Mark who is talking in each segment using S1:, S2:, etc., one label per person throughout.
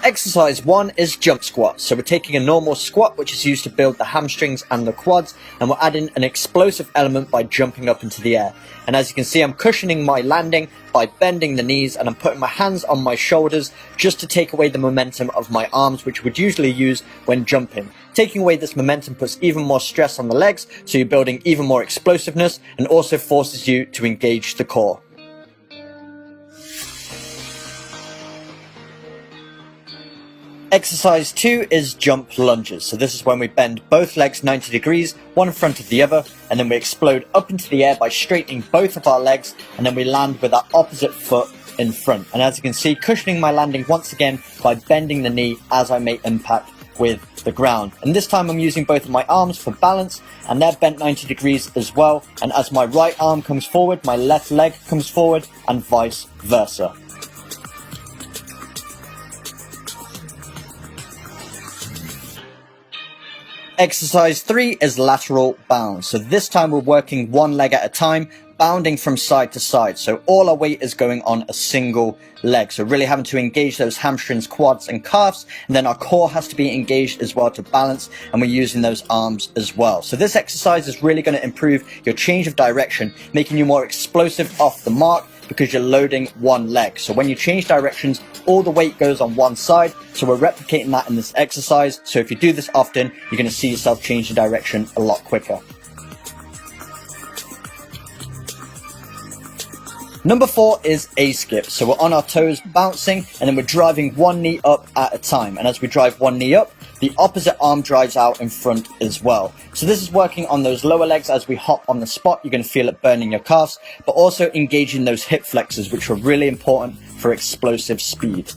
S1: Exercise 1 is jump squat. So we're taking a normal squat, which is used to build the hamstrings and the quads, and we're adding an explosive element by jumping up into the air. And as you can see, I'm cushioning my landing by bending the knees, and I'm putting my hands on my shoulders just to take away the momentum of my arms, which would usually use when jumping. Taking away this momentum puts even more stress on the legs, so you're building even more explosiveness and also forces you to engage the core. Exercise 2 is jump lunges. So this is when we bend both legs 90 degrees, one in front of the other, and then we explode up into the air by straightening both of our legs, and then we land with our opposite foot in front. And as you can see, cushioning my landing once again by bending the knee as I make impact with the ground. And this time I'm using both of my arms for balance, and they're bent 90 degrees as well. And as my right arm comes forward, my left leg comes forward, and vice versa. Exercise 3 is lateral bounds. So this time we're working one leg at a time, bounding from side to side. So all our weight is going on a single leg. So really having to engage those hamstrings, quads and calves. And then our core has to be engaged as well to balance. And we're using those arms as well. So this exercise is really going to improve your change of direction, making you more explosive off the mark, because you're loading one leg. So when you change directions, all the weight goes on one side. So we're replicating that in this exercise. So if you do this often, you're going to see yourself change the direction a lot quicker. Number 4 is a skip. So we're on our toes bouncing, and then we're driving one knee up at a time. And as we drive one knee up, the opposite arm drives out in front as well. So this is working on those lower legs. As we hop on the spot, you're going to feel it burning your calves, but also engaging those hip flexors, which are really important for explosive speed.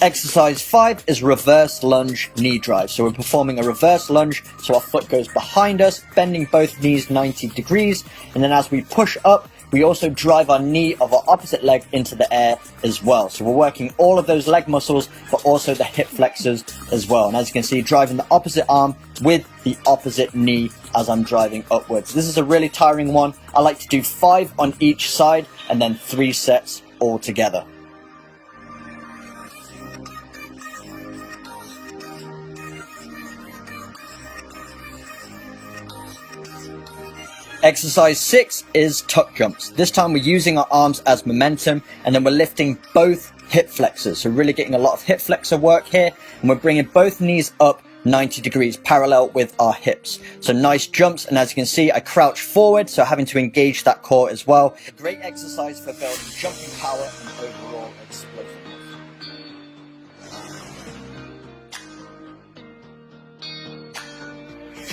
S1: Exercise 5 is reverse lunge knee drive. So we're performing a reverse lunge, so our foot goes behind us, bending both knees 90 degrees, and then as we push up, we also drive our knee of our opposite leg into the air as well. So we're working all of those leg muscles, but also the hip flexors as well. And as you can see, driving the opposite arm with the opposite knee as I'm driving upwards. This is a really tiring one. I like to do 5 on each side and then 3 sets all together. Exercise 6 is tuck jumps. This time we're using our arms as momentum, and then we're lifting both hip flexors. So really getting a lot of hip flexor work here, and we're bringing both knees up 90 degrees parallel with our hips. So nice jumps, and as you can see, I crouch forward, so having to engage that core as well. A great exercise for building jumping power and overall explosiveness.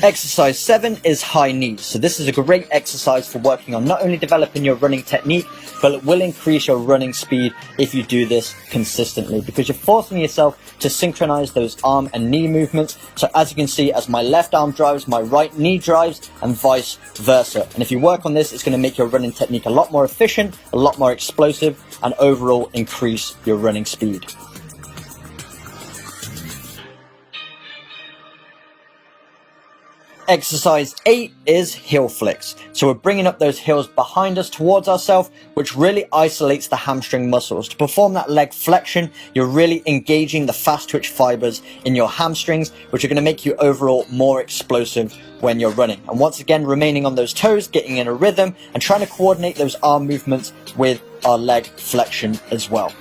S1: Exercise 7 is high knees. So this is a great exercise for working on not only developing your running technique, but it will increase your running speed if you do this consistently, because you're forcing yourself to synchronize those arm and knee movements. So as you can see, as my left arm drives, my right knee drives, and vice versa. And if you work on this, it's going to make your running technique a lot more efficient, a lot more explosive, and overall increase your running speed. Exercise 8 is heel flicks. So we're bringing up those heels behind us towards ourselves, which really isolates the hamstring muscles. To perform that leg flexion, you're really engaging the fast twitch fibers in your hamstrings, which are going to make you overall more explosive when you're running. And once again, remaining on those toes, getting in a rhythm, and trying to coordinate those arm movements with our leg flexion as well.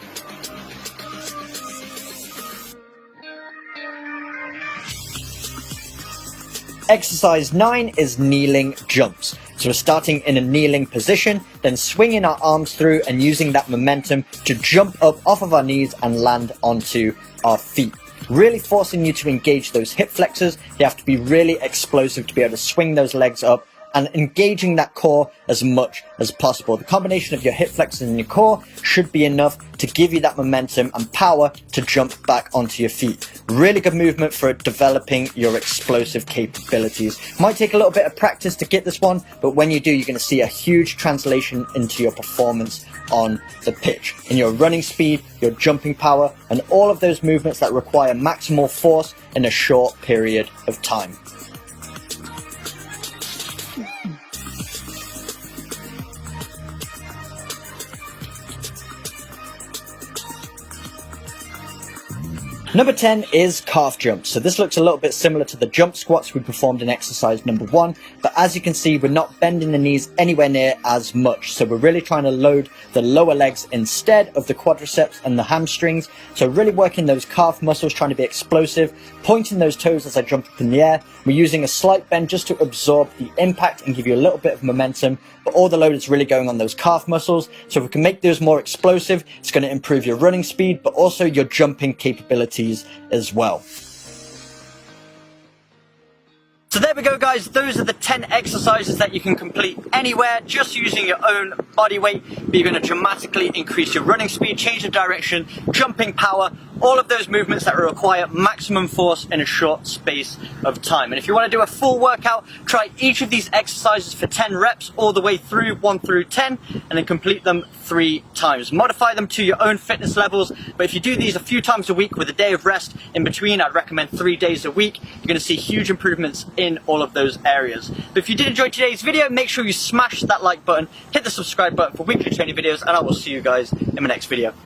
S1: Exercise 9 is kneeling jumps. So we're starting in a kneeling position, then swinging our arms through and using that momentum to jump up off of our knees and land onto our feet. Really forcing you to engage those hip flexors. You have to be really explosive to be able to swing those legs up, and engaging that core as much as possible. The combination of your hip flexors and your core should be enough to give you that momentum and power to jump back onto your feet. Really good movement for developing your explosive capabilities. Might take a little bit of practice to get this one, but when you do, you're going to see a huge translation into your performance on the pitch, in your running speed, your jumping power, and all of those movements that require maximal force in a short period of time. Number 10 is calf jumps. So this looks a little bit similar to the jump squats we performed in exercise number 1, but as you can see, we're not bending the knees anywhere near as much. So we're really trying to load the lower legs instead of the quadriceps and the hamstrings. So really working those calf muscles, trying to be explosive, pointing those toes as I jump up in the air. We're using a slight bend just to absorb the impact and give you a little bit of momentum, but all the load is really going on those calf muscles. So if we can make those more explosive, it's going to improve your running speed, but also your jumping capabilities as well. So there we go, guys. Those are the 10 exercises that you can complete anywhere just using your own body weight. But you're going to dramatically increase your running speed, change the direction, jumping power, all of those movements that require maximum force in a short space of time. And if you want to do a full workout, try each of these exercises for 10 reps all the way through 1 through 10 and then complete them 3 times. Modify them to your own fitness levels, but if you do these a few times a week with a day of rest in between, I'd recommend 3 days a week. You're going to see huge improvements in all of those areas. But if you did enjoy today's video, make sure you smash that like button, hit the subscribe button for weekly training videos, and I will see you guys in my next video.